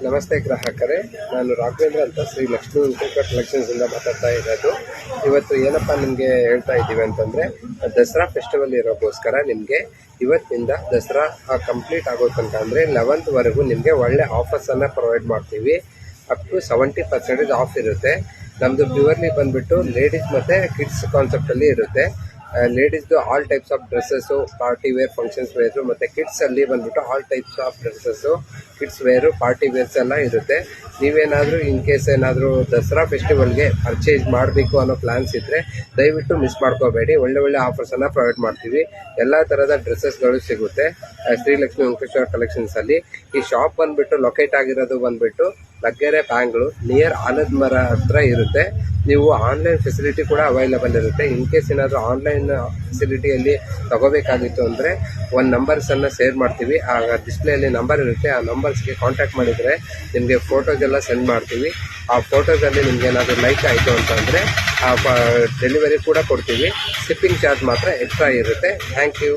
ನಮಸ್ತೆ ಗ್ರಾಹಕರೇ, ನಾನು ರಾಘವೇಂದ್ರ ಅಂತ ಶ್ರೀ ಲಕ್ಷ್ಮೀ ವೆಂಕಟೇಶ್ವರ ಕಲೆಕ್ಷನ್ಸಿಂದ ಮಾತಾಡ್ತಾ ಇರೋದು. ಇವತ್ತು ಏನಪ್ಪ ನಿಮಗೆ ಹೇಳ್ತಾ ಇದ್ದೀವಿ ಅಂತಂದರೆ, ದಸರಾ ಫೆಸ್ಟಿವಲ್ ಇರೋಕ್ಕೋಸ್ಕರ ನಿಮಗೆ ಇವತ್ತಿಂದ ದಸರಾ ಕಂಪ್ಲೀಟ್ ಆಗೋ ತನಕ ಅಂದರೆ 11th ನಿಮಗೆ ಒಳ್ಳೆ ಆಫರ್ಸನ್ನು ಪ್ರೊವೈಡ್ ಮಾಡ್ತೀವಿ. ಅಪ್ ಟು 70% ಆಫ್ ಇರುತ್ತೆ. ನಮ್ಮದು ಪ್ಯೂರ್ಲಿ ಬಂದುಬಿಟ್ಟು ಲೇಡೀಸ್ ಮತ್ತು ಕಿಡ್ಸ್ ಕಾನ್ಸೆಪ್ಟಲ್ಲಿ ಇರುತ್ತೆ. ಲೇಡೀಸ್ದು all types of dresses, party wear, functions wear, ಮತ್ತು ಕಿಡ್ಸಲ್ಲಿ ಬಂದುಬಿಟ್ಟು all types of dresses, kids wear, party wears ಎಲ್ಲ ಇರುತ್ತೆ. ನೀವೇನಾದರೂ ಇನ್ ಕೇಸ್ ಏನಾದರೂ ದಸರಾ ಫೆಸ್ಟಿವಲ್ಗೆ ಪರ್ಚೇಸ್ ಮಾಡಬೇಕು ಅನ್ನೋ ಪ್ಲ್ಯಾನ್ಸ್ ಇದ್ದರೆ ದಯವಿಟ್ಟು ಮಿಸ್ ಮಾಡ್ಕೋಬೇಡಿ. ಒಳ್ಳೆ ಆಫರ್ಸನ್ನು ಪ್ರೊವೈಡ್ ಮಾಡ್ತೀವಿ. ಎಲ್ಲ ಥರದ ಡ್ರೆಸ್ಸಸ್ಗಳು ಸಿಗುತ್ತೆ ಶ್ರೀಲಕ್ಷ್ಮೀ ವೆಂಕಟೇಶ್ವರ ಕಲೆಕ್ಷನ್ಸಲ್ಲಿ. ಈ ಶಾಪ್ ಬಂದುಬಿಟ್ಟು ಲೊಕೇಟ್ ಆಗಿರೋದು ಬಂದುಬಿಟ್ಟು ಲಗ್ಗೆರೆ, ಬ್ಯಾಂಗ್ಳೂರ್, ನಿಯರ್ ಆಲದ ಮರ ಹತ್ರ ಇರುತ್ತೆ. ನೀವು ಆನ್ಲೈನ್ ಫೆಸಿಲಿಟಿ ಕೂಡ ಅವೈಲೇಬಲ್ ಇರುತ್ತೆ. ಇನ್ ಕೇಸ್ ಏನಾದರೂ ಆನ್ಲೈನ್ ಫೆಸಿಲಿಟಿಯಲ್ಲಿ ತಗೋಬೇಕಾಗಿತ್ತು ಅಂದರೆ ಒಂದು ನಂಬರ್ಸನ್ನು ಶೇರ್ ಮಾಡ್ತೀವಿ. ಆ ಡಿಸ್ಪ್ಲೇಯಲ್ಲಿ ನಂಬರ್ ಇರುತ್ತೆ. ಆ ನಂಬರ್ಸ್ಗೆ ಕಾಂಟ್ಯಾಕ್ಟ್ ಮಾಡಿದರೆ ನಿಮಗೆ ಫೋಟೋಸ್ ಎಲ್ಲ ಸೆಂಡ್ ಮಾಡ್ತೀವಿ. ಆ ಫೋಟೋಸಲ್ಲಿ ನಿಮ್ಗೆ ಏನಾದರೂ ಲೈಕ್ ಆಯಿತು ಅಂತಂದರೆ ಡೆಲಿವರಿ ಕೂಡ ಕೊಡ್ತೀವಿ. ಶಿಪ್ಪಿಂಗ್ ಚಾರ್ಜ್ ಮಾತ್ರ ಎಕ್ಸ್ಟ್ರಾ ಇರುತ್ತೆ. Thank you.